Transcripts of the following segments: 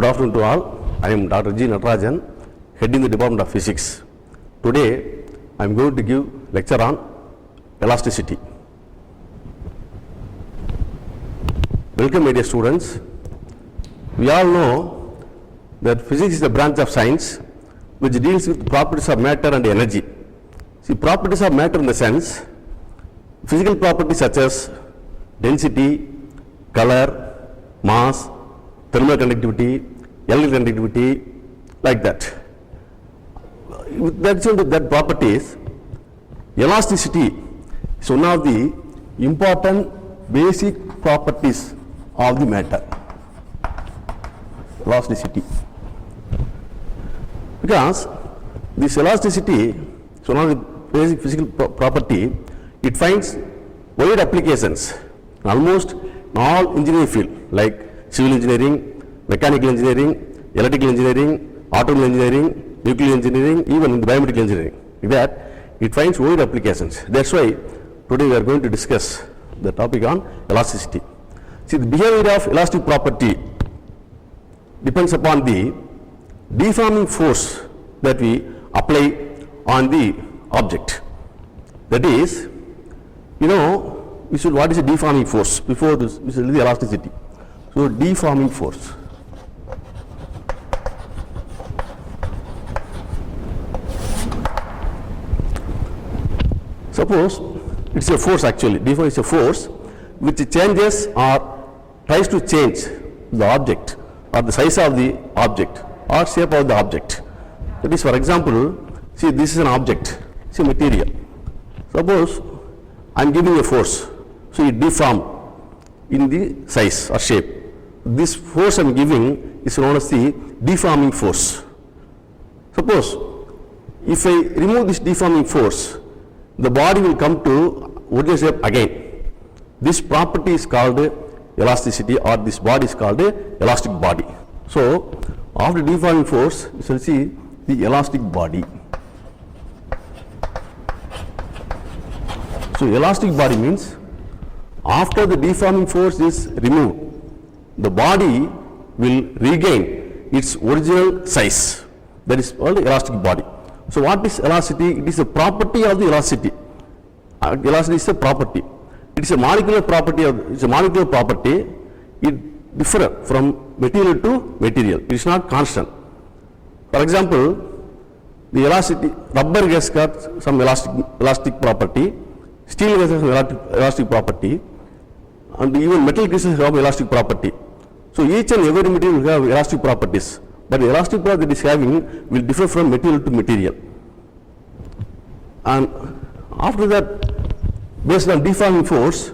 Good afternoon to all. I am Dr. G. Natarajan, heading the Department of Physics. Today, I am going to give lecture on elasticity. Welcome, my dear students. We all know that physics is a branch of science which deals with properties of matter and energy. See, properties of matter in the sense, physical properties such as density, color, mass, thermal conductivity, electrical conductivity, like that. With that properties, elasticity is one of the important basic properties of the matter. Elasticity. Because this elasticity is one of the basic physical property, it finds wide applications in almost all engineering field like civil engineering, mechanical engineering, electrical engineering, automobile engineering, nuclear engineering, even in the biomedical engineering. Like that, it finds wide applications. That's why today we are going to discuss the topic on elasticity. See, the behavior of elastic property depends upon the deforming force that we apply on the object. That is, what is a deforming force? Before this, we should do the elasticity. So, deforming force. Suppose it's a force actually, deform is a force which changes or tries to change the object or the size of the object or shape of the object. That is, for example, see, this is an object, it's a material. Suppose I am giving a force, so it deforms in the size or shape. This force I am giving is known as the deforming force. Suppose if I remove this deforming force, the body will come to original shape again. This property is called elasticity, or this body is called elastic body. So, after deforming force, you shall see the elastic body. So, elastic body means after the deforming force is removed, the body will regain its original size. That is called elastic body. So, what is elasticity? It is a property of the elasticity. Elasticity is a property. It is a molecular property. It differs from material to material. It is not constant. For example, the elasticity, rubber gas got some elastic property, steel gas has elastic property, and even metal crystals have elastic property. So, each and every material will have elastic properties, but the elastic property that is having will differ from material to material. And after that, based on deforming force,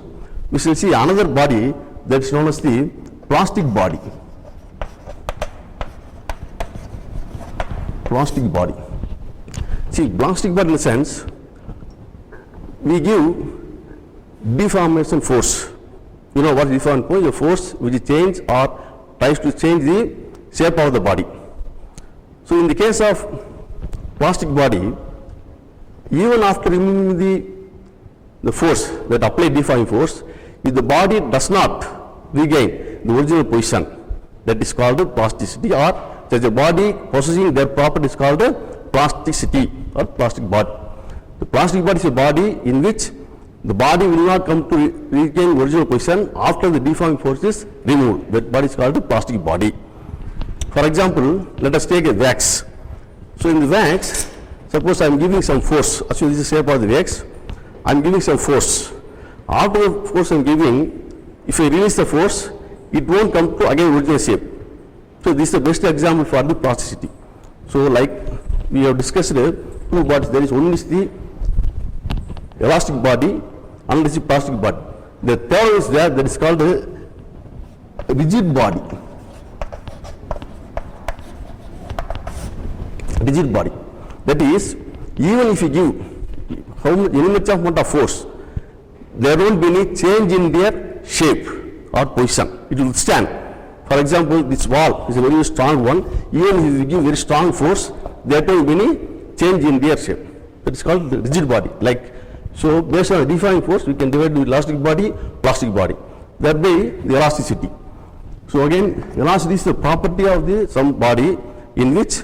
we shall see another body that is known as the plastic body. Plastic body. See, plastic body in the sense, we give deformation force. You know what is deformation force? A force which changes or tries to change the shape of the body. So, in the case of plastic body, even after removing the force that applied deforming force, if the body does not regain the original position, that is called plasticity, or such a body possessing their property is called plasticity or plastic body. The plastic body is a body in which the body will not come to regain original position after the deforming force is removed. That body is called the plastic body. For example, let us take a wax. So, in the wax, suppose I am giving some force, assume this is the shape of the wax, I am giving some force. After the force I am giving, if I release the force, it won't come to again original shape. So, this is the best example for the plasticity. So, like we have discussed two bodies, there is one is the elastic body, another is the plastic body. The third is there, that is called the rigid body. Rigid body. That is, even if you give any much amount of force, there won't be any change in their shape or position. It will stand. For example, this wall is a very strong one. Even if you give very strong force, there won't be any change in their shape. That is called the rigid body. So, based on the deforming force, we can divide the elastic body, plastic body. That way, the elasticity. So again, velocity is the property of the some body in which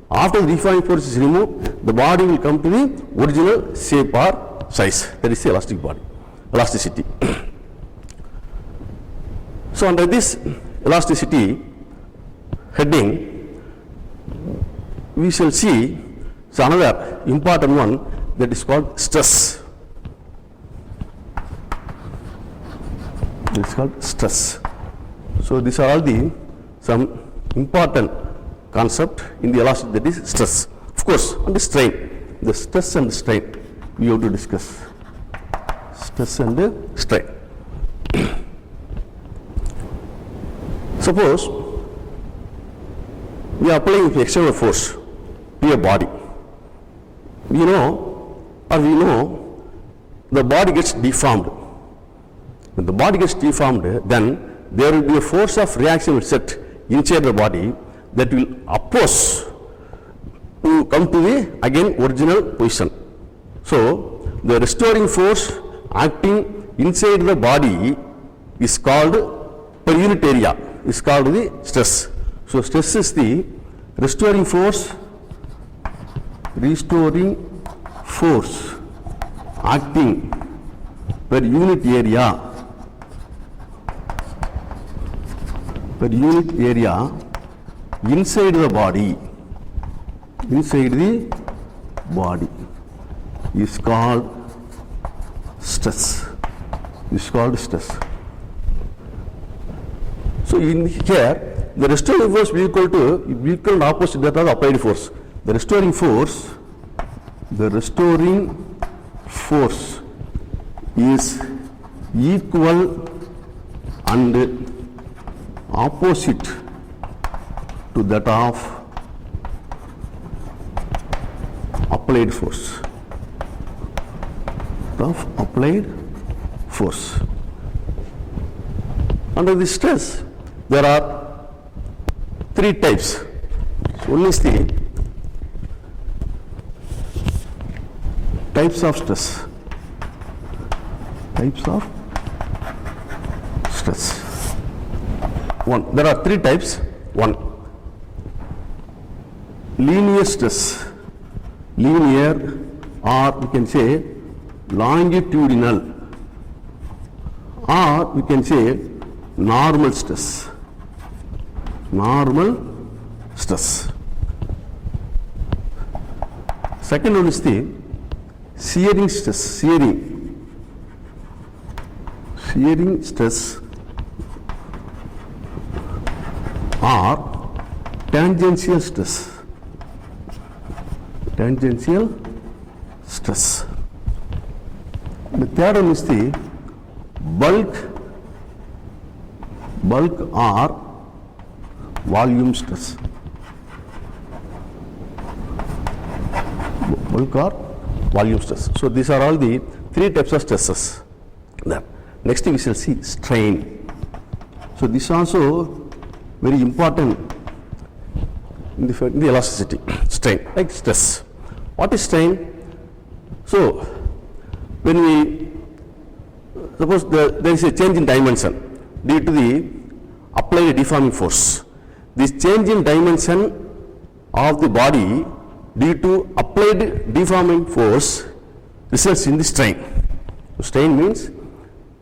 after the deforming force is removed, the body will come to the original shape or size. That is the elastic body, elasticity. So under this elasticity heading, we shall see another important one, that is called stress. It is called stress. So these are all the some important concept in the elastic, that is stress. Of course, and the strain, the stress and strain we have to discuss. Stress and the strain. Suppose we are applying external force to a body. We know the body gets deformed. When the body gets deformed, then there will be a force of reaction will set inside the body that will oppose to come to the again original position. So the restoring force acting inside the body is called per unit area, is called the stress. So stress is the restoring force acting per unit area inside the body is called stress. So in here, the restoring force will equal and opposite that of the applied force. The restoring force is equal and opposite to that of applied force. Under the stress, there are three types. One is the types of stress. One, there are three types. One, linear stress, or we can say longitudinal, or we can say normal stress. Second one is the shearing stress, or tangential stress. The third one is the bulk or volume stress. So these are all the three types of stresses. Next we shall see strain. So this is also very important in the elasticity. Strain, like stress. What is strain? So when we suppose there is a change in dimension due to the applied deforming force. This change in dimension of the body due to applied deforming force results in the strain. Strain means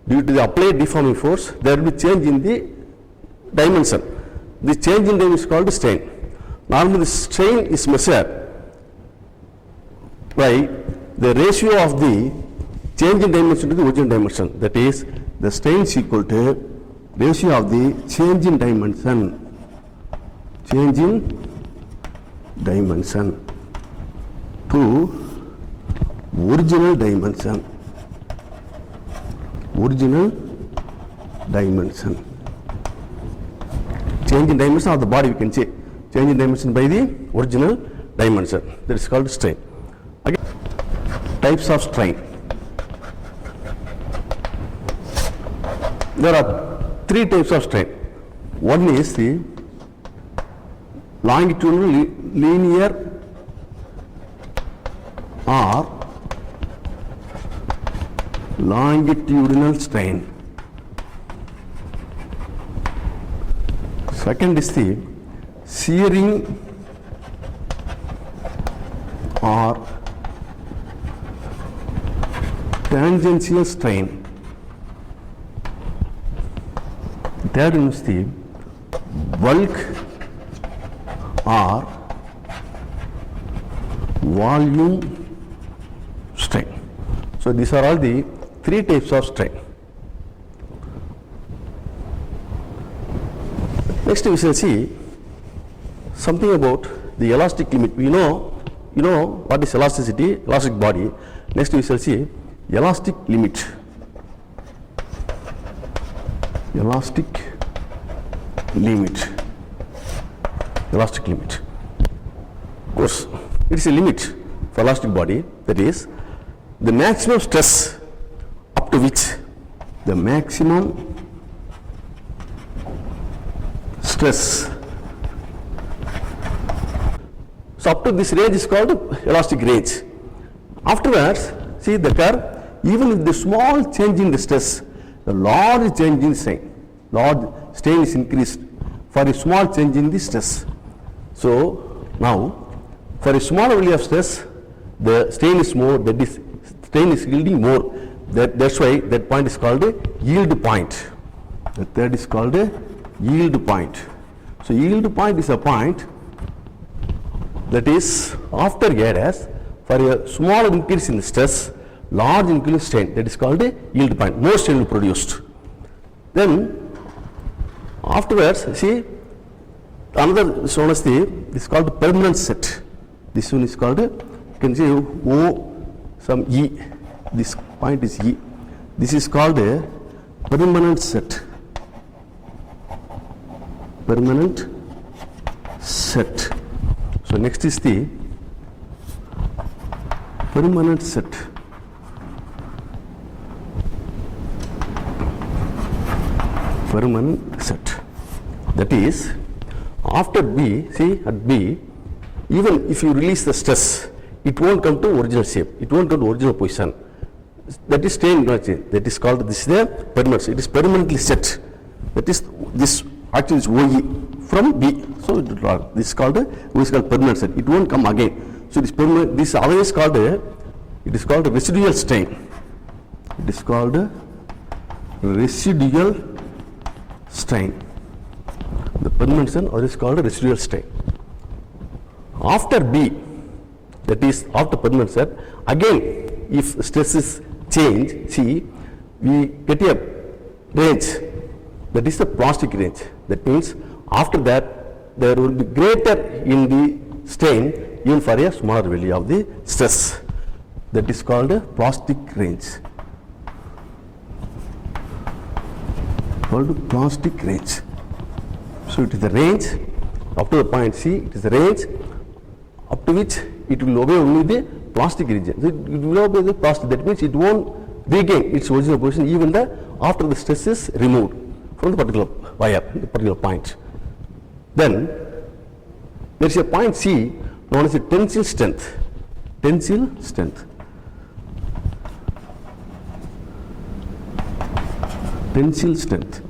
due to the applied deforming force, there will be change in the dimension. The change in dimension is called strain. Normally the strain is measured by the ratio of the change in dimension to the original dimension. That is, the strain is equal to ratio of the change in dimension to original dimension. Change in dimension of the body, we can say change in dimension by the original dimension. That is called strain. Again, types of strain. There are three types of strain. One is the longitudinal linear or longitudinal strain. Second is the shearing or tangential strain. Third is the bulk or volume strain. So these are all the three types of strain. Next we shall see something about the elastic limit. You know what is elasticity, elastic body. Next we shall see elastic limit. Elastic limit. Elastic limit. Of course, it is a limit for elastic body, that is the maximum stress up to which the maximum stress. So up to this range is called elastic range. Afterwards, see the curve, even if the small change in the stress, the large change in strain, large strain is increased for a small change in the stress. So now, for a small value of stress, the strain is more, that is, strain is yielding more. That's why that point is called a yield point. The third is called a yield point. So yield point is a point that is after a dash, for a small increase in stress, large increase in strain, that is called a yield point. More strain will be produced. Then afterwards, see, another shown as this is called permanent set. This one is called, you can see O, some E, this point is E. This is called a permanent set. Permanent set. So next is the permanent set. Permanent set. That is, after B, see at B, even if you release the stress, it won't come to original shape, it won't come to original position. That is strain, that is called, this is the permanent, it is permanently set. That is, this actually is OE from B. So this is called permanent set, it won't come again. So this permanent, this otherwise called it is called a residual strain. It is called a residual strain. The permanent strain or is called a residual strain. After B, that is after permanent set, again if stress is changed, see, we get a range, that is the plastic range. That means after that there will be greater in the strain even for a smaller value of the stress. That is called a plastic range. Called plastic range. So it is the range up to the point C, it is the range up to which it will obey only the plastic region. So it will obey the plastic, that means it won't regain its original position even after the stress is removed from the particular wire, the particular point. Then there is a point C known as a tensile strength. Tensile strength. Tensile strength.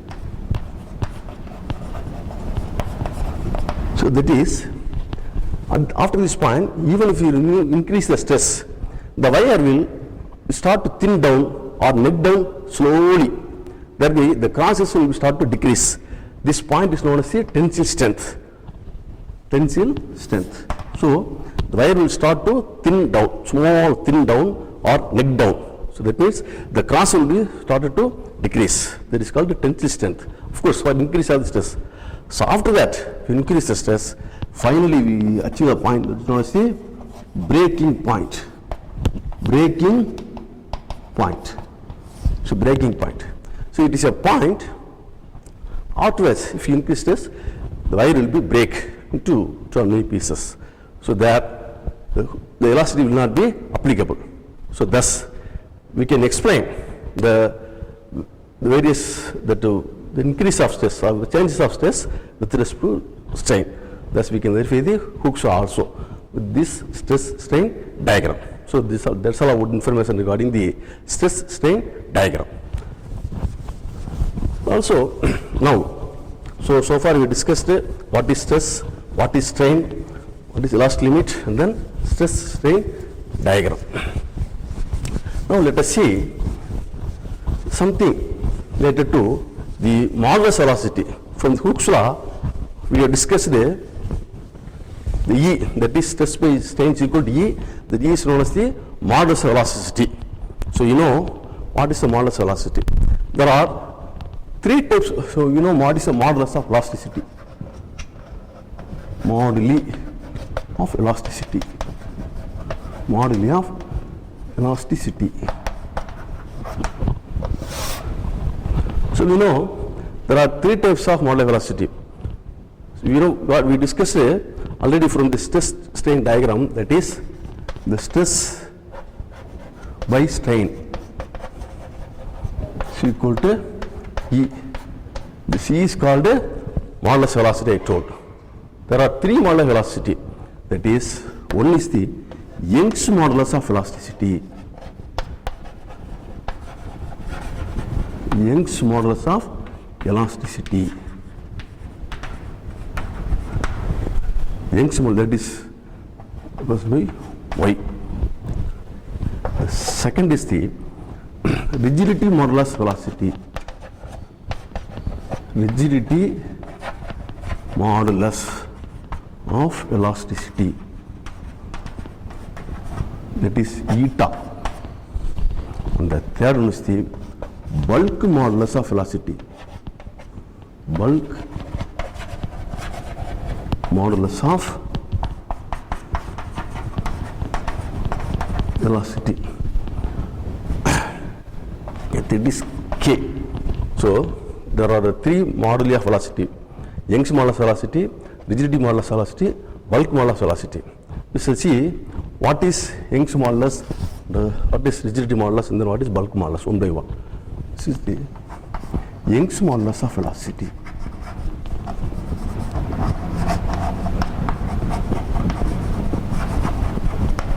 So that is, after this point, even if you increase the stress, the wire will start to thin down or neck down slowly. That way, the cross section will start to decrease. This point is known as the tensile strength. Tensile strength. So the wire will start to thin down, small thin down or neck down. So that means the cross will be started to decrease. That is called the tensile strength. Of course, for increase of the stress. So after that, if you increase the stress, finally we achieve a point that is known as the breaking point. Breaking point. So breaking point. So it is a point, afterwards if you increase stress, the wire will be break into many pieces. So that the elasticity will not be applicable. So thus we can explain the various, the increase of stress or the changes of stress with respect to strain. Thus we can verify the Hooke's law also with this stress strain diagram. So that's all about information regarding the stress strain diagram. Also now, So far we discussed what is stress, what is strain, what is elastic limit, and then stress strain diagram. Now let us see something related to the modulus velocity. From Hooke's law, we have discussed the E, that is stress by strain is equal to E, that E is known as the modulus velocity. So you know what is the modulus velocity. There are three types. So you know what is the modulus of elasticity. Moduli of elasticity. Moduli of elasticity. So we know there are three types of moduli of elasticity. So you know what we discussed already from the stress strain diagram, that is the stress by strain is equal to E. This E is called modulus velocity, I told. There are three moduli of velocity. That is, one is the Young's modulus of elasticity. Young's modulus of elasticity. Young's modulus, that is equals by Y. The second is the rigidity modulus velocity. Rigidity modulus of elasticity, that is eta. And the third one is the bulk modulus of elasticity. Bulk modulus of elasticity, that is K. So there are the three moduli of velocity: Young's modulus velocity, rigidity modulus velocity, bulk modulus velocity. We shall see what is Young's modulus, what is rigidity modulus, and then what is bulk modulus, one by one. This is the Young's modulus of velocity.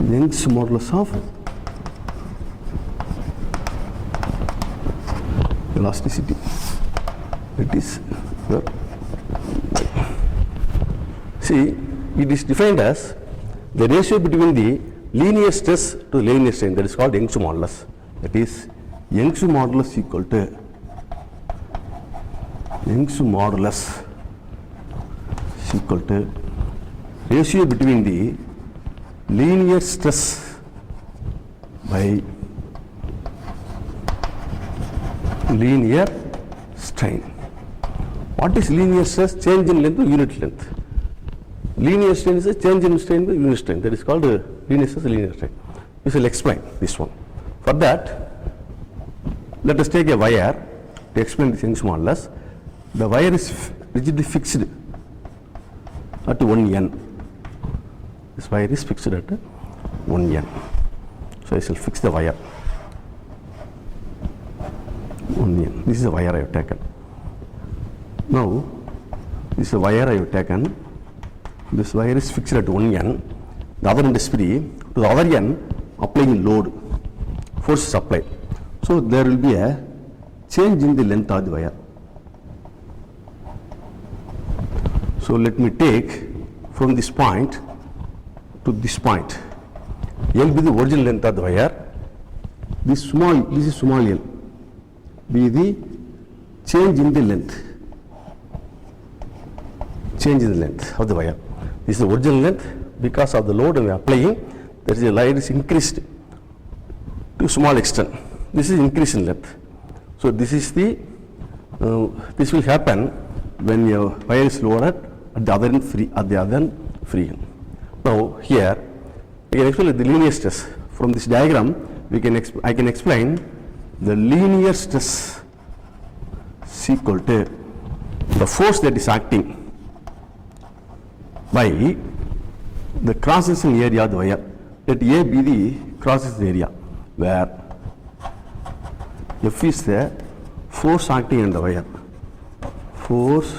Young's modulus of elasticity. It is here. See, it is defined as the ratio between the linear stress to linear strain, that is called Young's modulus. That is Young's modulus equal to Young's modulus is equal to ratio between the linear stress by linear strain. What is linear stress? Change in length by unit length. Linear strain is a change in strain by unit strain. That is called linear stress, linear strain. We shall explain this one. For that, let us take a wire to explain this Young's modulus. The wire is rigidly fixed at 1 N. This wire is fixed at 1 N. So I shall fix the wire. 1 N. This is the wire I have taken. Now, this is the wire I have taken. This wire is fixed at 1 N. The other end is free. To the other N, applying load. Force is applied. So there will be a change in the length of the wire. So let me take from this point to this point. L be the original length of the wire. This is small l. Be the change in the length. Change in the length of the wire. This is the original length. Because of the load we are applying, there is a line is increased to small extent. This is increase in length. So this is the this will happen when your wire is loaded at the other end free, at the other end free end. Now here we can explain the linear stress. From this diagram we can I can explain the linear stress is equal to the force that is acting by the cross-section area of the wire. Let A be the cross-section area, where F is the force acting on the wire. Force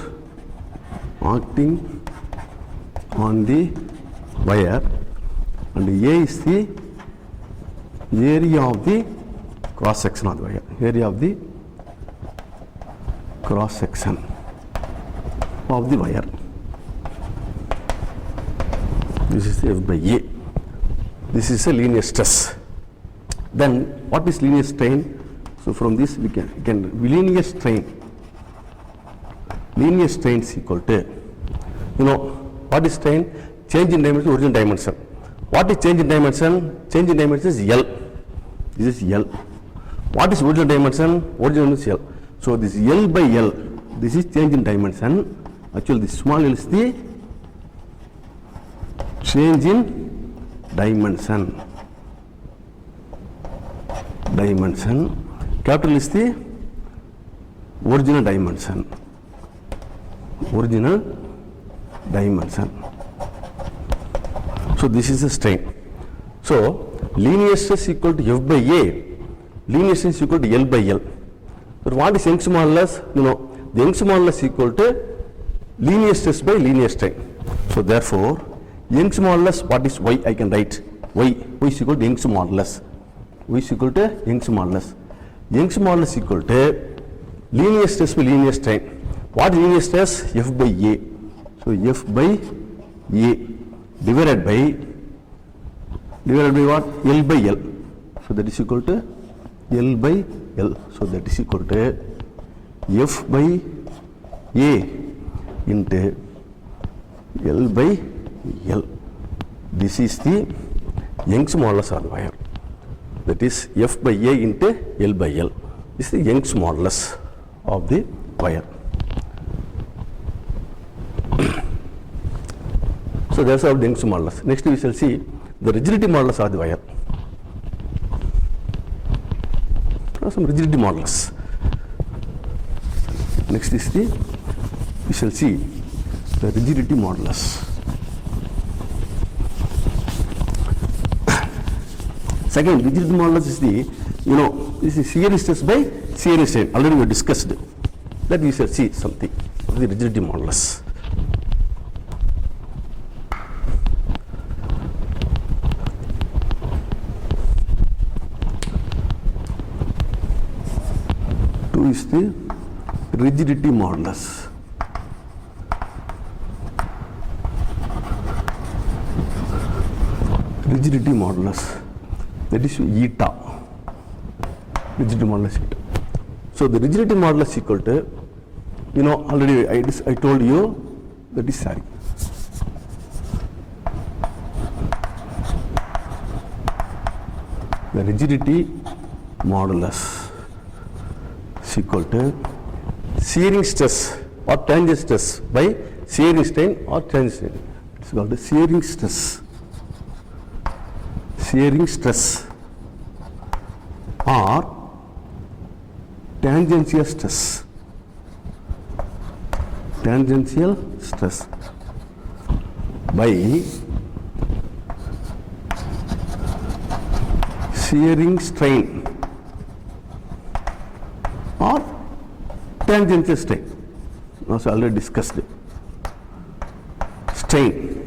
acting on the wire, and A is the area of the cross-section of the wire. Area of the cross-section. of the wire. This is F by A. This is a linear stress. Then what is linear strain? So from this we can linear strain. Linear strain is equal to, what is strain? Change in dimension, original dimension. What is change in dimension? Change in dimension is L. This is L. What is original dimension? Original is L. So this L by L, this is change in dimension. Actually this small L is the change in dimension. Capital is the original dimension. So this is the strain. So linear stress equal to F by A, linear stress equal to L by L. But what is Young's modulus? The Young's modulus equal to linear stress by linear strain. So therefore, Young's modulus, what is Y? I can write Y is equal to Young's modulus. Y is equal to Young's modulus. Young's modulus equal to linear stress by linear strain. What is linear stress? F by A. So F by A divided by what? L by L. So that is equal to L by L. So that is equal to F by A into L by L. This is the Young's modulus of the wire. That is F by A into L by L. This is the Young's modulus of the wire. So that's our Young's modulus. Next we shall see the rigidity modulus of the wire. Some rigidity modulus. Next is we shall see the rigidity modulus. Second, rigidity modulus is this is shear stress by shear strain. Already we discussed that. We shall see something of the rigidity modulus. Two is the rigidity modulus. Rigidity modulus. That is eta. Rigidity modulus eta. So the rigidity modulus equal to, already I told you that is sorry. The rigidity modulus is equal to shearing stress or tangent stress by shearing strain or tangent strain. It is called the shearing stress. Shearing stress or tangential stress. Tangential stress by shearing strain or tangential strain. Also already discussed it. Strain.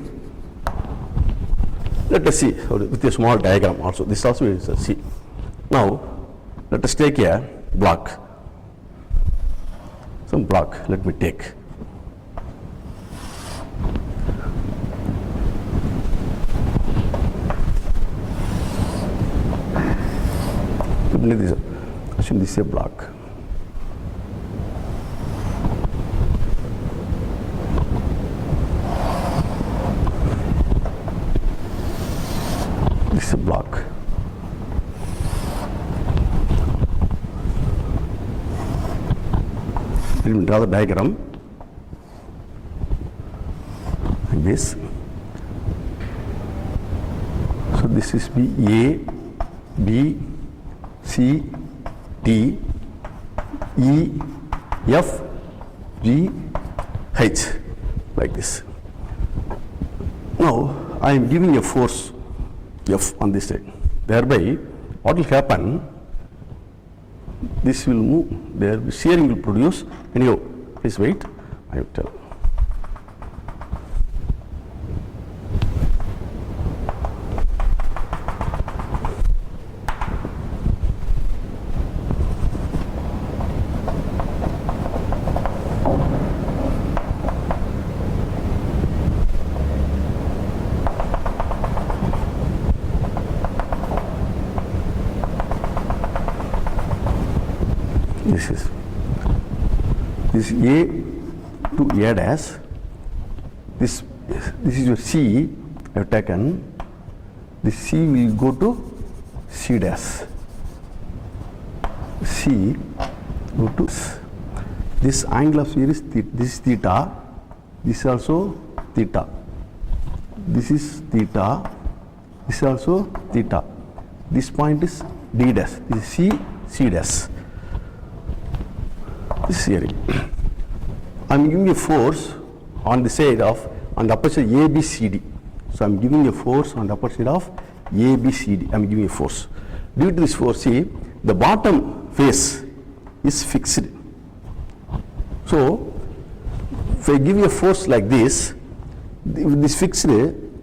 Let us see with a small diagram also. This also we shall see. Now let us take a block. Some block. Let me take. Assume this is a block. This is a block. Let me draw the diagram like this. So this is A, B, C, D, E, F, G, H, like this. Now I am giving a force F on this side. Thereby, what will happen? This will move. There, shearing will produce. Anyhow, please wait. I will tell. this is A to A dash. This is your C I have taken. This C will go to C dash. C go to this angle of here is this is theta. This is also theta. This is theta. This is also theta. This point is D dash. This is C, C dash. This is here. I am giving a force on the side of, on the upper side ABCD. So I am giving a force on the upper side of ABCD. I am giving a force. Due to this force, see, the bottom face is fixed. So if I give you a force like this, this fixed,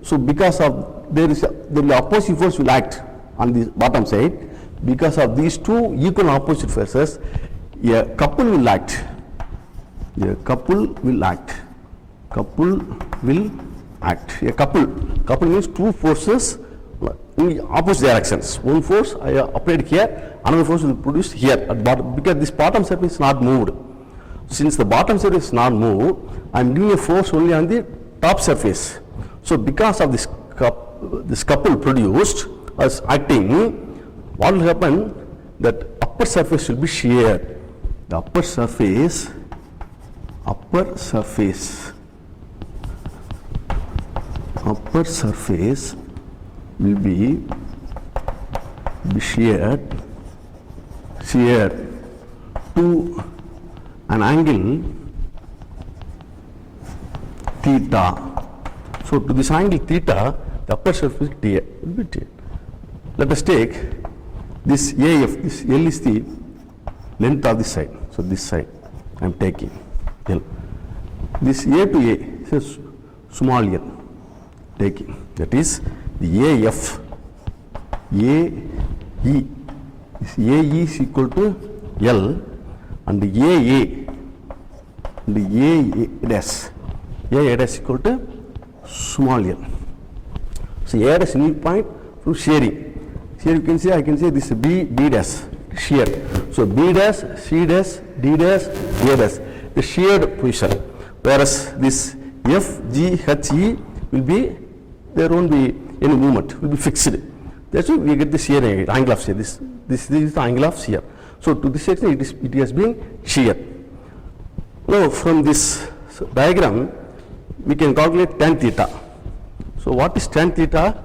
so because of the opposite force will act on the bottom side. Because of these two equal opposite forces, a couple will act. A couple will act. Couple will act. A couple means two forces in opposite directions. One force I applied here, another force will produce here at bottom, because this bottom surface is not moved. Since the bottom surface is not moved, I am giving a force only on the top surface. So because of this couple produced as acting, what will happen? That upper surface will be sheared. The upper surface will be sheared to an angle theta. So to this angle theta, the upper surface will be T. Let us take this AF. This L is the length of this side. So this side I am taking L. This A to A is small l taking. That is the AF. AE. This AE is equal to L, and the AA and the AA dash is equal to small l. So A dash unit point from shearing. Here you can see, I can say this is B dash shear. So B dash, C dash, D dash, A dash, the sheared position. Whereas this F, G, H, E will be, there won't be any movement, will be fixed. That's why we get the shear angle of shear. This is the angle of shear. So to this extent it has been shear. Now from this diagram we can calculate tan theta. So what is tan theta?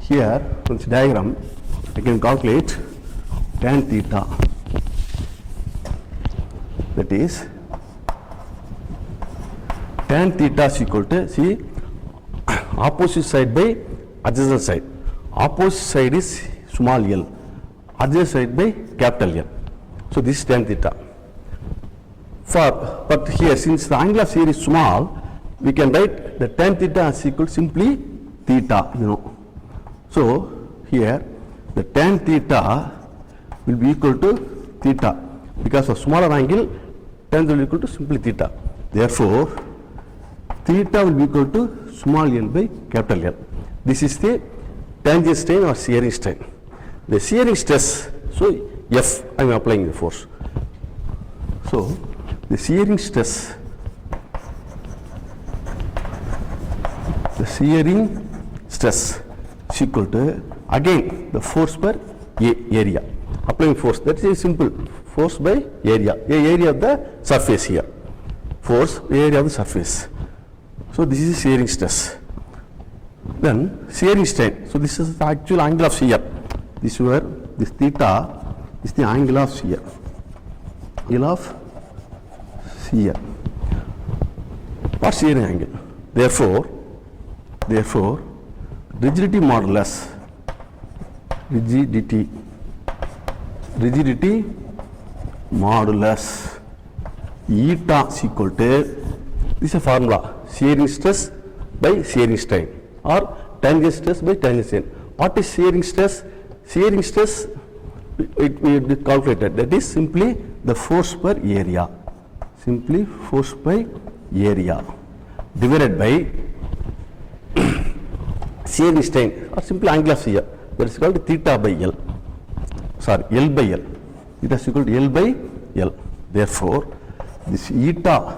Here from this diagram I can calculate tan theta. That is tan theta is equal to, see, opposite side by adjacent side. Opposite side is small l, adjacent side by capital L. So this is tan theta. But here, since the angle of shear is small, we can write the tan theta is equal to simply theta, So here the tan theta will be equal to theta. Because of smaller angle, tan will be equal to simply theta. Therefore, theta will be equal to small l by capital L. This is the tangent strain or shearing strain. The shearing stress, so F, I am applying the force. So the shearing stress, is equal to, again, the force per area. Applying force, that is simple, force by area, area of the surface here. Force, area of the surface. So this is shearing stress. Then shearing strain. So this is the actual angle of shear. This where this theta is the angle of shear. Angle of shear. What shearing angle? Therefore, rigidity modulus, rigidity modulus eta is equal to, this is a formula, shearing stress by shearing strain or tangent stress by tangent strain. What is shearing stress? Shearing stress, we calculated, that is simply the force per area, simply force by area divided by shearing strain or simply angle of shear, that is called theta by L, sorry, L by L, it is equal to L by L. Therefore, this eta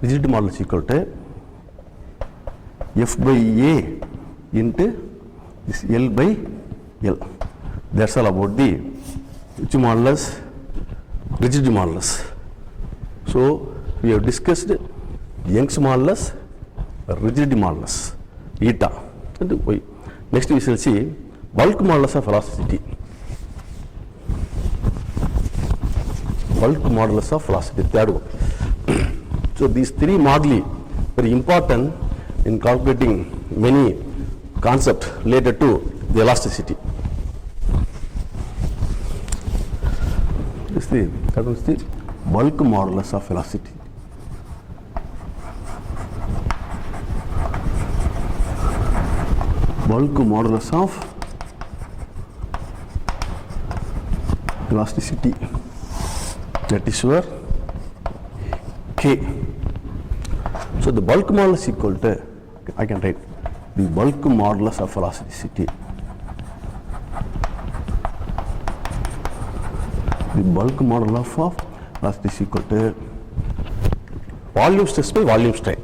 rigidity modulus equal to F by A into this L by L. That's all about the which modulus, rigidity modulus. So we have discussed Young's modulus, rigidity modulus, eta and y. Next we shall see bulk modulus of elasticity. Bulk modulus of velocity, third one. So these three moduli very important in calculating many concepts related to the elasticity. That was the bulk modulus of velocity. Bulk modulus of elasticity. That is where K. So the bulk modulus equal to, I can write the bulk modulus of elasticity. The bulk modulus of elasticity equal to volume stress by volume strain.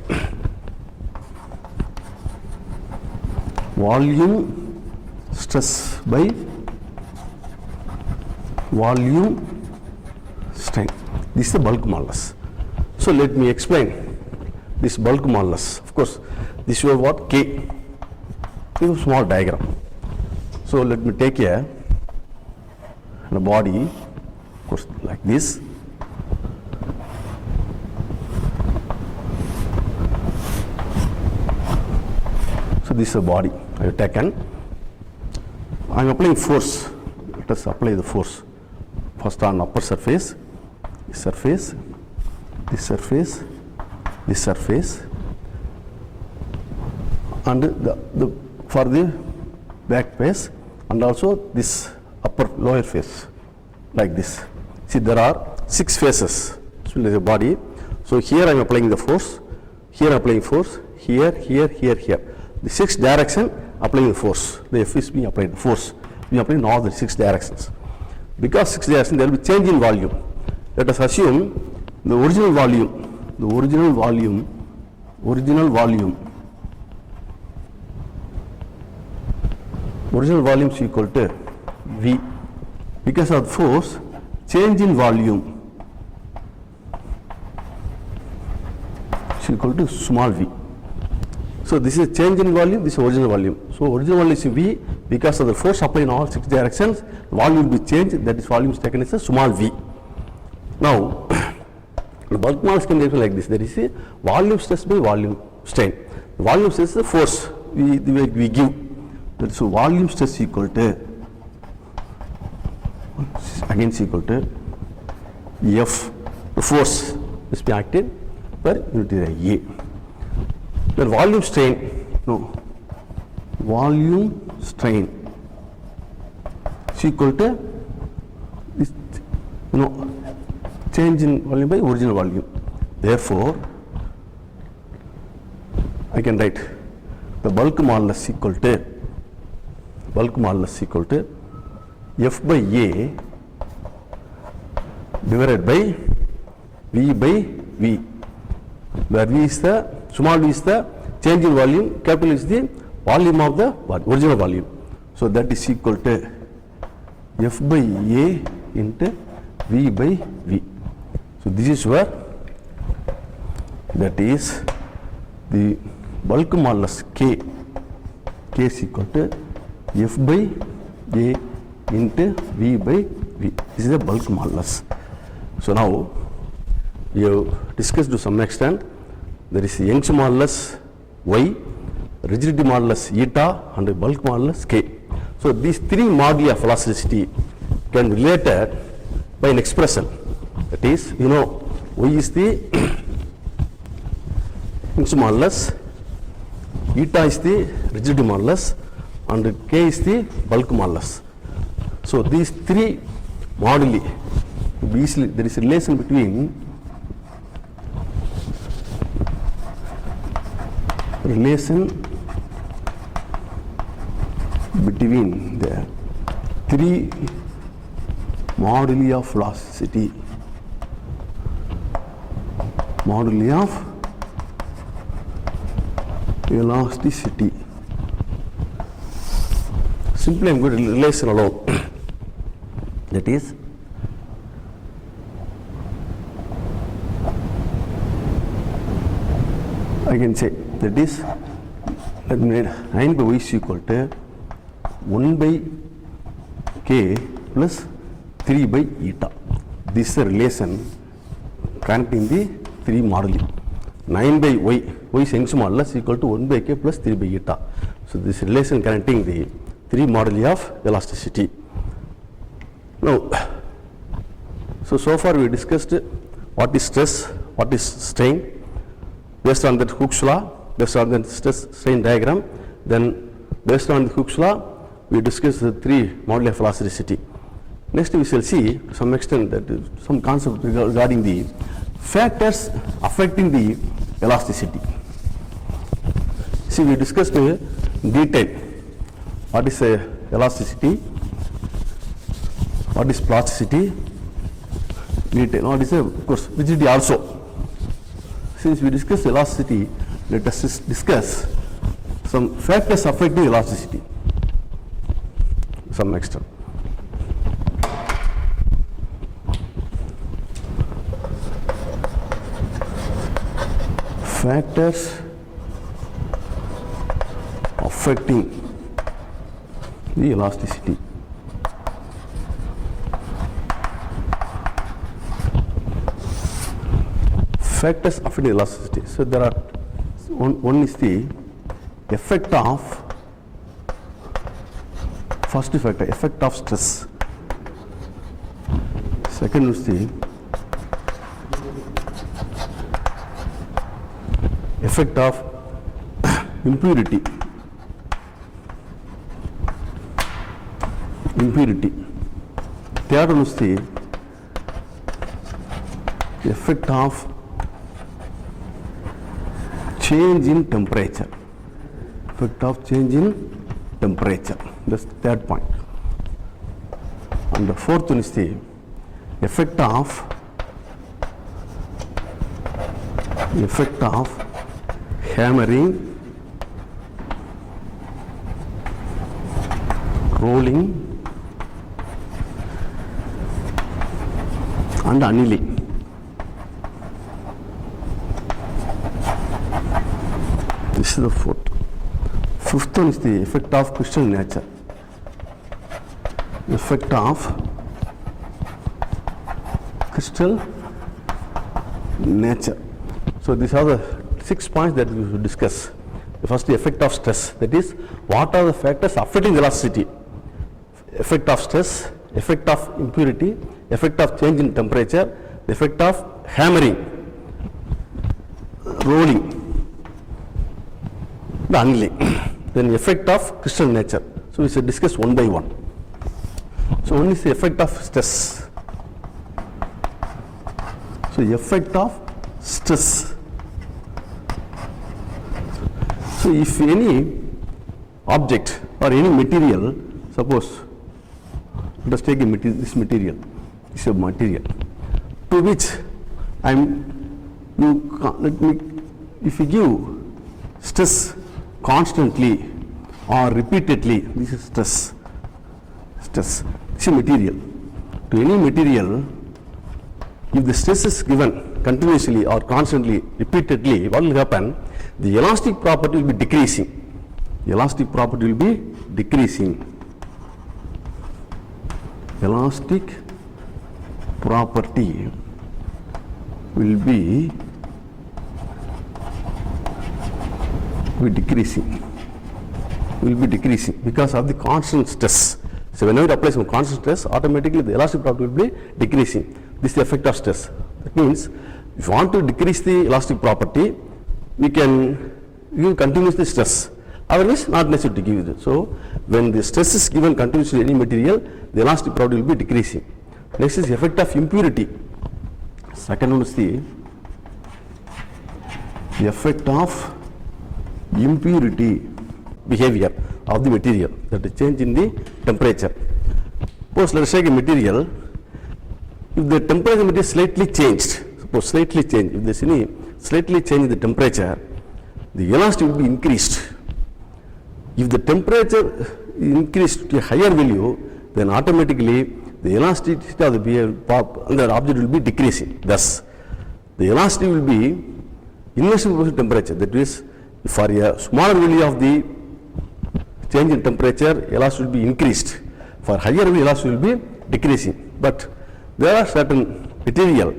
Volume stress by volume strain. This is the bulk modulus. So let me explain this bulk modulus. Of course, this was what K. This is a small diagram. So let me take a body, of course, like this. So this is a body I have taken. I am applying force. Let us apply the force. First on upper surface, this surface, this surface, this surface, and the for the back face, and also this upper lower face, like this. See, there are 6 faces. So there is a body. So here I am applying the force. Here I am applying force. Here, here, here, here. The 6 direction applying the force. The F is being applied the force. We are applying all the 6 directions. Because 6 directions, there will be change in volume. Let us assume the original volume, original volume is equal to V. Because of force, change in volume is equal to small v. So this is change in volume, this is original volume. So original volume is V. Because of the force applied in all 6 directions, volume will be changed, that is volume is taken as a small v. Now, the bulk modulus can be like this. There is a volume stress by volume strain. The volume stress is the force we give. So volume stress equal to, again is equal to F, the force is being acted per unit area A. The volume strain, volume strain is equal to this, change in volume by original volume. Therefore, I can write the bulk modulus equal to F by A divided by V by V, where V is the, small v is the change in volume, capital is the volume of the original volume. So that is equal to F by A into V by V. So this is where, that is the bulk modulus K is equal to F by A into V by V. This is the bulk modulus. So now we have discussed to some extent. There is Young's modulus Y, rigidity modulus eta, and the bulk modulus K. So these 3 moduli of elasticity can be related by an expression. That is, Y is the Young's modulus, eta is the rigidity modulus, and K is the bulk modulus. So these 3 moduli, there is a relation between the 3 moduli of velocity. moduli of elasticity. Simply I am going to relation alone. That is, I can say that is, let me write 9 by y is equal to 1 by k plus 3 by eta. This is a relation connecting the 3 moduli. 9 by y is young's modulus equal to 1 by k plus 3 by eta. So this relation connecting the 3 moduli of elasticity. Now, so far we discussed what is stress, what is strain, based on that Hooke's law, based on the stress strain diagram. Then based on the Hooke's law, we discussed the 3 moduli of elasticity. Next we shall see to some extent that some concept regarding the factors affecting the elasticity. See, we discussed in detail what is elasticity, what is plasticity, detail, what is of course rigidity also. Since we discussed elasticity, let us discuss some factors affecting elasticity to some extent. Factors affecting the elasticity. Factors affecting elasticity. So there are one is the effect of, first factor, effect of stress. Second is the effect of impurity. Third one is the effect of change in temperature. Effect of change in temperature. That's the third point. And the fourth one is the effect of hammering, rolling and annealing. This is the fourth. Fifth one is the effect of crystal nature. Effect of crystal nature. So these are the 6 points that we will discuss. The first, the effect of stress. That is, what are the factors affecting elasticity? Effect of stress, effect of impurity, effect of change in temperature, the effect of hammering, rolling, the annealing. Then effect of crystal nature. So we should discuss one by one. So one is the effect of stress. So effect of stress. So if any object or any material, suppose let us take this material, this is a material to which if you give stress constantly or repeatedly, this is stress. This is a material. To any material, if the stress is given continuously or constantly, repeatedly, what will happen? The elastic property will be decreasing. The elastic property will be decreasing. Elastic property will be decreasing. Will be decreasing because of the constant stress. So whenever it applies some constant stress, automatically the elastic property will be decreasing. This is the effect of stress. That means if you want to decrease the elastic property, we can give continuously stress. Otherwise, not necessary to give it. So when the stress is given continuously any material, the elastic property will be decreasing. Next is the effect of impurity. Second one is the effect of impurity behavior of the material, that is change in the temperature. Suppose let us take a material, if the temperature is slightly changed, suppose slightly change, if there's any slightly change in the temperature, the elasticity will be increased. If the temperature is increased to a higher value, then automatically the elasticity of the object will be decreasing. Thus, the elasticity will be inversely proportional to temperature. That is, for a smaller value of the change in temperature, elasticity will be increased. For higher value, elasticity will be decreasing. But there are certain material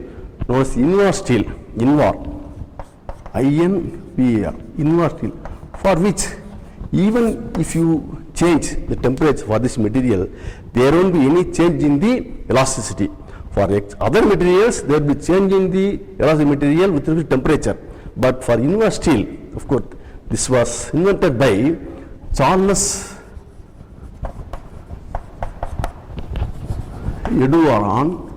known as invar steel, invar, INVAR, invar steel, for which even if you change the temperature for this material, there won't be any change in the elasticity. For other materials, there will be change in the elastic material with respect to temperature. But for invar steel, of course, this was invented by Charles Edouard.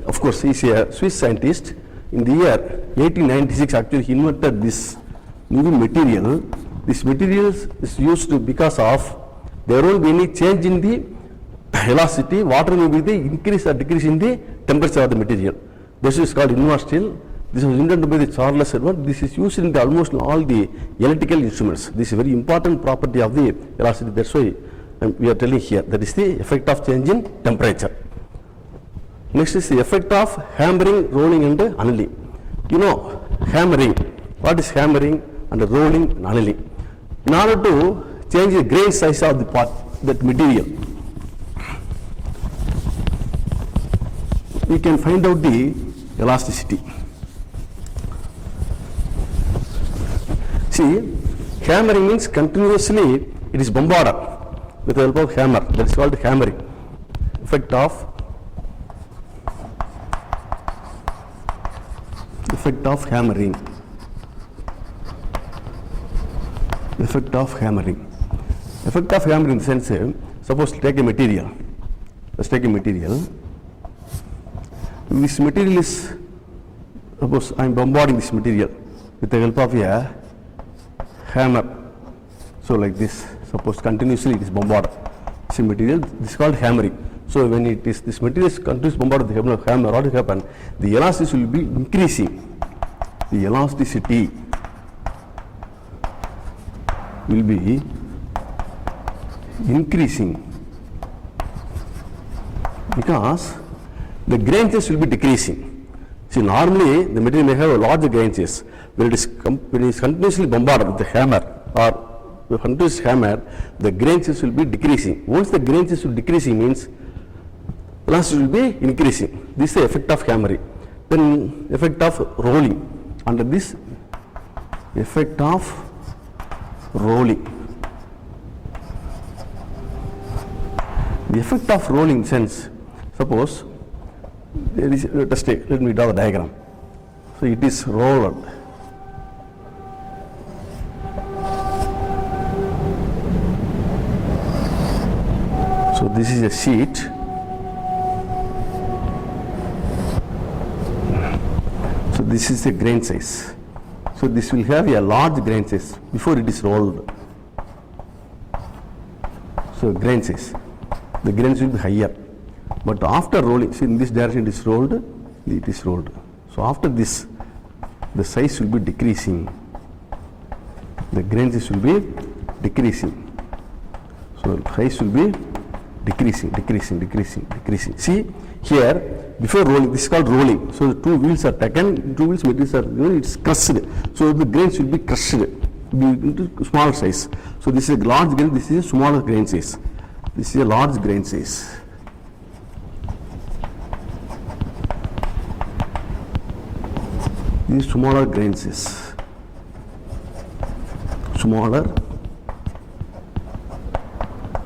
Of course, he is a Swiss scientist. In the year 1896, actually, he invented this new material. This material is used because of there won't be any change in the elasticity. Water will be the increase or decrease in the temperature of the material. This is called invar steel. This was invented by the Charles Edouard. This is used in almost all the electrical instruments. This is a very important property of the elasticity. That's why we are telling here. That is the effect of change in temperature. Next is the effect of hammering, rolling and annealing. You know, hammering. What is hammering and rolling and annealing? In order to change the grain size of the part, that material, we can find out the elasticity. See, hammering means continuously it is bombarded with the help of hammer. That is called hammering. Effect of hammering. Effect of hammering. Effect of hammering in the sense, suppose take a material. Let's take a material. This material is, suppose I am bombarding this material with the help of a hammer. So like this, suppose continuously it is bombarded. This material, this is called hammering. So when it is, this material is continuously bombarded with the hammer, what will happen? The elasticity will be increasing. The elasticity will be increasing because the grain size will be decreasing. See, normally the material may have a larger grain size. When it is continuously bombarded with the hammer or the continuous hammer, the grain size will be decreasing. Once the grain size will be decreasing means elasticity will be increasing. This is the effect of hammering. Then effect of rolling. Under this effect of rolling. The effect of rolling sense, suppose there is, let me draw the diagram. So it is rolled. So this is a sheet. So this is the grain size. So this will have a large grain size before it is rolled. So grain size. The grains will be higher. But after rolling, see in this direction it is rolled, it is rolled. So after this, the size will be decreasing. The grain size will be decreasing. So size will be decreasing, decreasing, decreasing, decreasing. See here, before rolling, this is called rolling. So the two wheels are taken, two wheels materials are, it's crushed. So the grains will be crushed into smaller size. So this is a large grain, this is a smaller grain size. This is a large grain size. This is smaller grain size. Smaller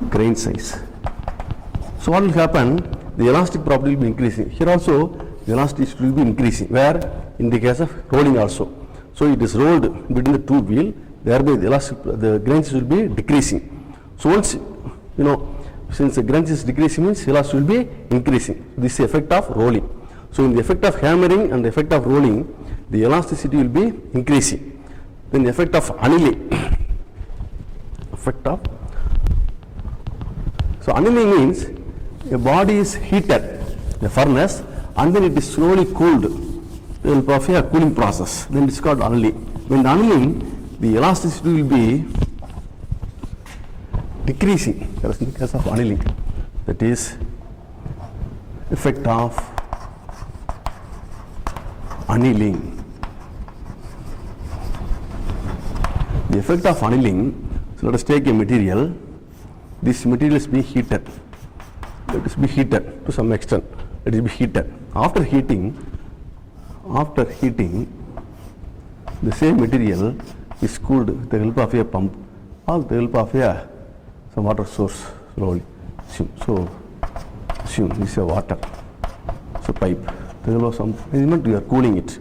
grain size. So what will happen? The elastic property will be increasing. Here also the elasticity will be increasing. Where? In the case of rolling also. So it is rolled between the two wheels, thereby the grain size will be decreasing. So once, since the grain size is decreasing means elasticity will be increasing. This is the effect of rolling. So in the effect of hammering and the effect of rolling, the elasticity will be increasing. Then the effect of annealing. So annealing means a body is heated, a furnace, and then it is slowly cooled. help of a cooling process. Then it's called annealing. When annealing, the elasticity will be decreasing because of annealing. That is effect of annealing. The effect of annealing, so let us take a material. This material is being heated. Let it be heated to some extent. Let it be heated. After heating, the same material is cooled with the help of a pump or with the help of some water source slowly. Assume this is a water. So pipe. There is some element you are cooling it.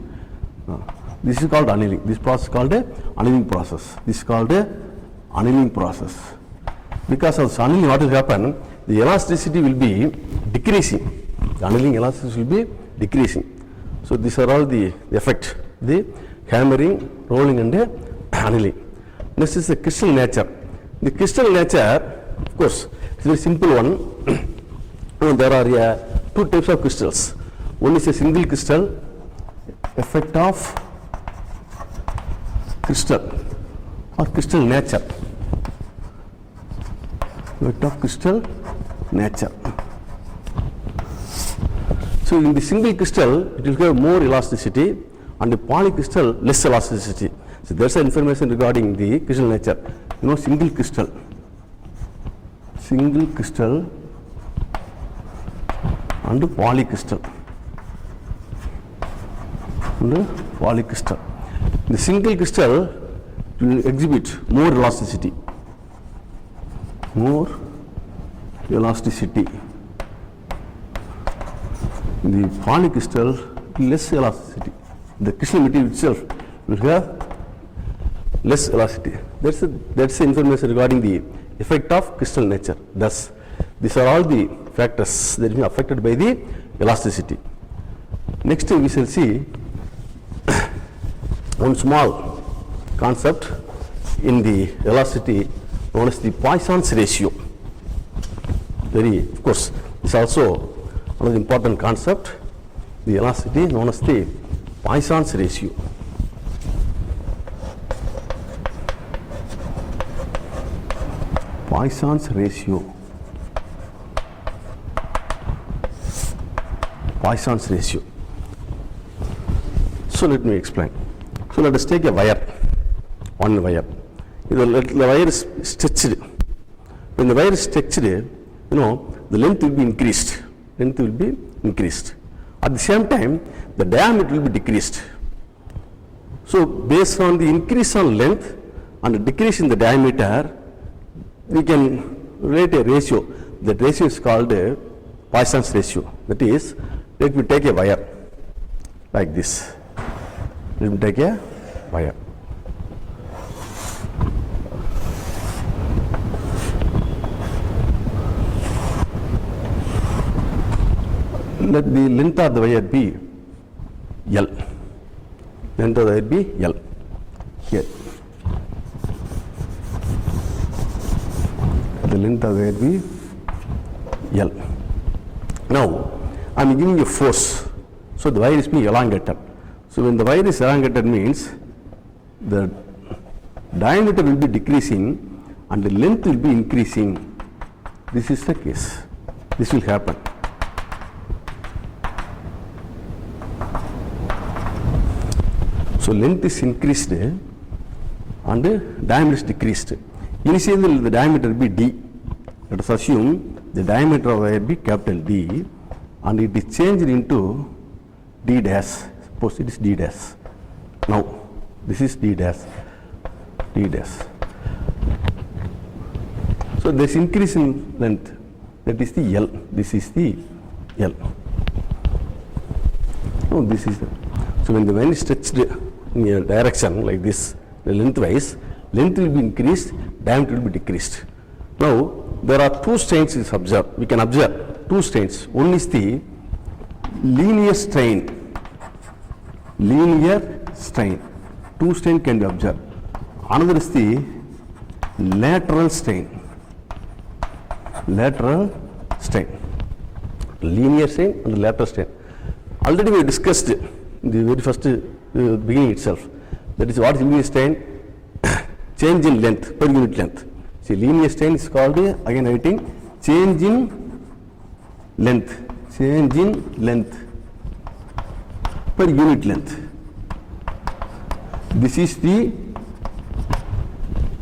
This is called annealing. This process is called a annealing process. This is called a annealing process. Because of annealing, what will happen? The elasticity will be decreasing. The annealing elasticity will be decreasing. So these are all the effect. The hammering, rolling and annealing. Next is the crystal nature. The crystal nature, of course, is a very simple one. There are two types of crystals. One is a single crystal, effect of crystal or crystal nature. Effect of crystal nature. So in the single crystal, it will have more elasticity, and the polycrystal less elasticity. So there's an information regarding the crystal nature. Single crystal and polycrystal. The single crystal will exhibit more elasticity. The polycrystal less elasticity. The crystal material itself will have less elasticity. That's the information regarding the effect of crystal nature. Thus, these are all the factors that are affected by the elasticity. Next, we shall see one small concept in the elasticity known as the Poisson's ratio. Of course, this is also one of the important concept. The elasticity known as the Poisson's ratio. Poisson's ratio. Poisson's ratio. So let me explain. So let us take a wire, one wire. The wire is stretched. When the wire is stretched, the length will be increased. At the same time, the diameter will be decreased. So based on the increase on length and the decrease in the diameter, we can relate a ratio. That ratio is called a Poisson's ratio. That is, let me take a wire like this. Let me take a wire. Let the length of the wire be L. Length of the wire be L. Here. The length of the wire be L. Now, I am giving a force. So the wire is being elongated. So when the wire is elongated means the diameter will be decreasing and the length will be increasing. This is the case. This will happen. So length is increased and the diameter is decreased. Initially the diameter will be D. Let us assume the diameter of the wire be capital D and it is changed into D dash. Suppose it is D dash. Now this is D dash. So this increase in length, that is the L. This is the L. No, this is the. So when the wire is stretched in a direction like this, the lengthwise, length will be increased, diameter will be decreased. Now there are two strains is observed. We can observe two strains. One is the linear strain. Two strain can be observed. Another is the lateral strain. Linear strain and lateral strain. Already we discussed in the very first beginning itself. That is what is linear strain? Change in length per unit length. See, linear strain is called, again writing, change in length. Change in length per unit length. This is the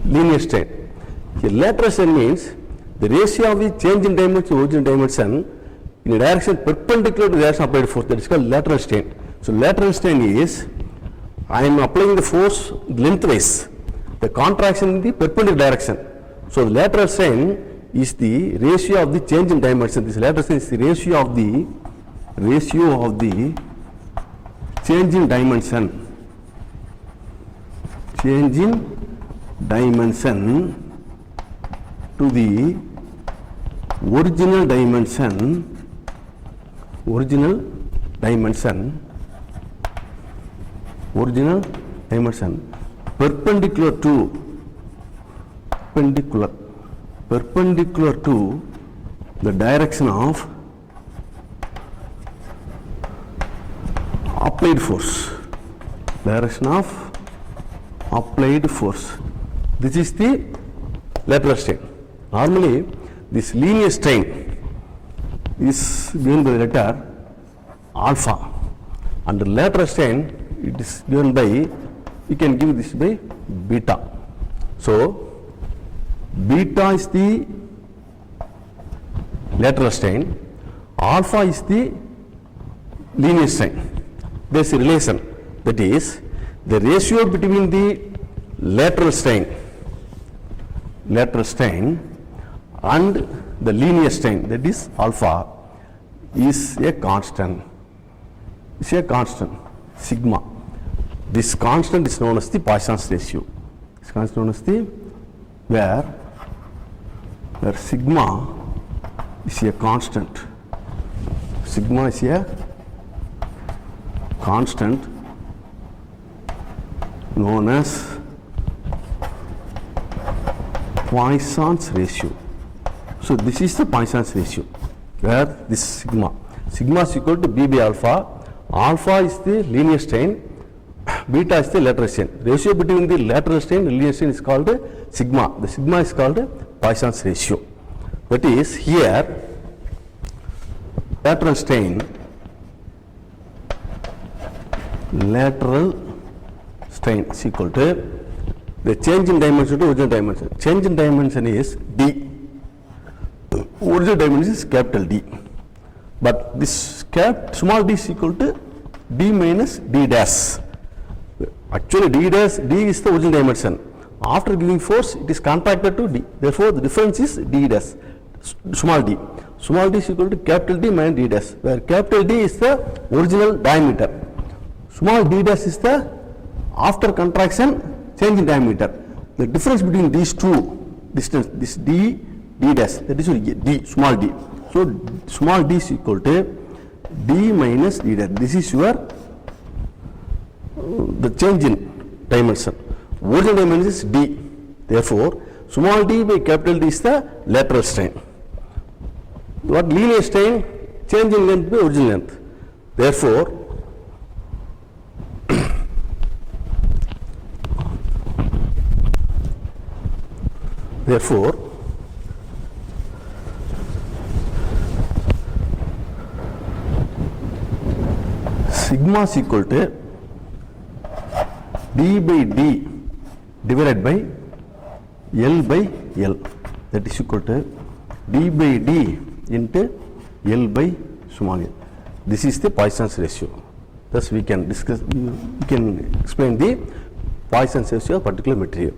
linear strain. The lateral strain means the ratio of the change in dimension to original dimension in a direction perpendicular to the direction applied force. That is called lateral strain. So lateral strain is, I am applying the force lengthwise, the contraction in the perpendicular direction. So the lateral strain is the ratio of the change in dimension. This lateral strain is the ratio of the change in dimension. Change in dimension to the original dimension perpendicular to the direction of applied force. This is the lateral strain. Normally, this linear strain is given by the letter alpha, and the lateral strain it is given by, you can give this by beta. So beta is the lateral strain, alpha is the linear strain. There is a relation, that is the ratio between the lateral strain and the linear strain, that is alpha, is a constant. Sigma. This constant is known as the Poisson's ratio. This constant is known as the where sigma is a constant. Sigma is a constant known as Poisson's ratio. So this is the Poisson's ratio, where this sigma is equal to B by alpha. Alpha is the linear strain, beta is the lateral strain. Ratio between the lateral strain and linear strain is called sigma. The sigma is called Poisson's ratio. That is, here lateral strain is equal to the change in dimension to original dimension. Change in dimension is D. Original dimension is capital D. But this small d is equal to D minus D dash. Actually, D is the original dimension. After giving force, it is contracted to D. Therefore, the difference is D dash, small d. Small d is equal to capital D minus D dash, where capital D is the original diameter. Small d dash is the after contraction change in diameter. The difference between these two distance, this D dash, that is D, small d. So small d is equal to D minus D dash. This is your the change in dimension. Original dimension is D. Therefore, small d by capital D is the lateral strain. What linear strain? Change in length by original length. Therefore, sigma is equal to D by D divided by L by L. That is equal to D by D into L by small l. This is the Poisson's ratio. Thus, we can explain the Poisson's ratio of particular material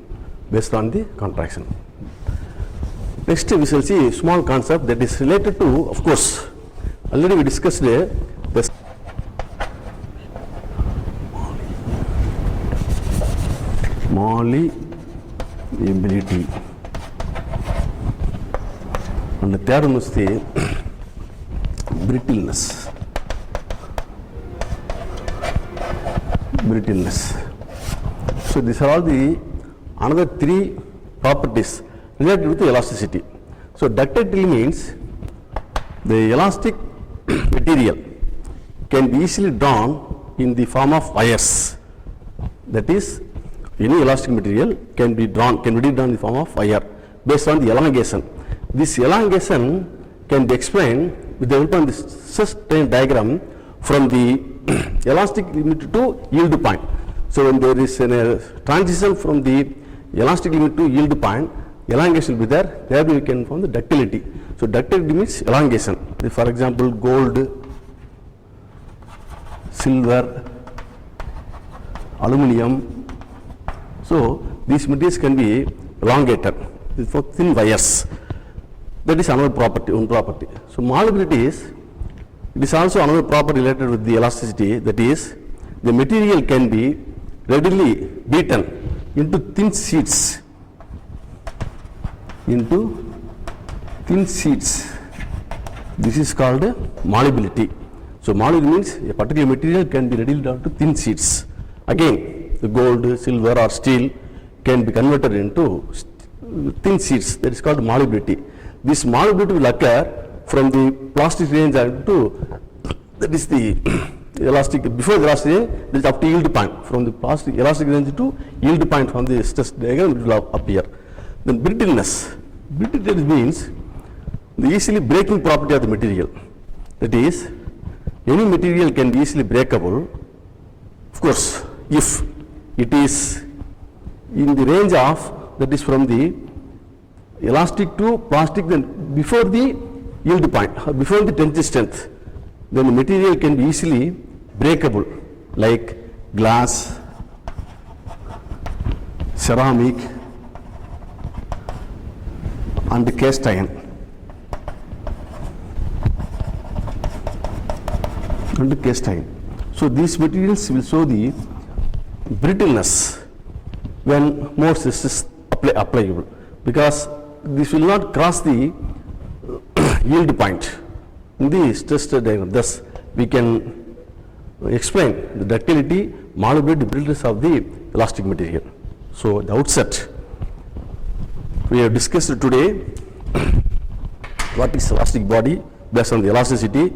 based on the contraction. Next, we shall see a small concept that is related to, of course, already we discussed the malleability, and the third one is the brittleness. So these are all the another three properties related with the elasticity. So ductility means the elastic material can be easily drawn in the form of wires. That is, any elastic material can be redrawn in the form of wire based on the elongation. This elongation can be explained with the help of this stress strain diagram from the elastic limit to yield point. So when there is a transition from the elastic limit to yield point, elongation will be there. There we can find the ductility. So ductility means elongation. For example, gold, silver, aluminium. So these materials can be elongated for thin wires. That is another property, one property. So malleability is, it is also another property related with the elasticity. That is, the material can be readily beaten into thin sheets. This is called malleability. So malleability means a particular material can be readily down to thin sheets. Again, the gold, silver or steel can be converted into thin sheets. That is called malleability. This malleability will occur from the plastic range to, that is the elastic, before the elastic range, that is up to yield point. From the plastic elastic range to yield point from the stress diagram, it will appear. Then brittleness. Brittleness means the easily breaking property of the material. That is, any material can be easily breakable, of course, if it is in the range of, that is from the elastic to plastic, then before the yield point, before the tension strength, then the material can be easily breakable, like glass, ceramic and cast iron. So these materials will show the brittleness when more stress is applicable, because this will not cross the yield point in the stress diagram. Thus, we can explain the ductility, malleability, brittleness of the elastic material. So, at the outset, we have discussed today what is elastic body based on the elasticity,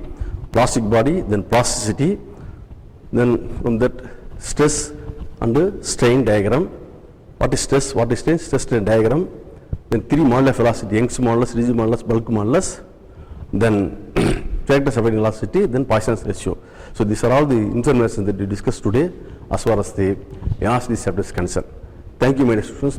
plastic body, then plasticity, then from that stress and strain diagram. What is stress, what is strain, stress strain diagram, then three moduli of velocity, Young's modulus, rigid modulus, bulk modulus, then factors of elasticity, then Poisson's ratio. So these are all the information that we discussed today as far as the elasticity chapter is concerned. Thank you, my dear students.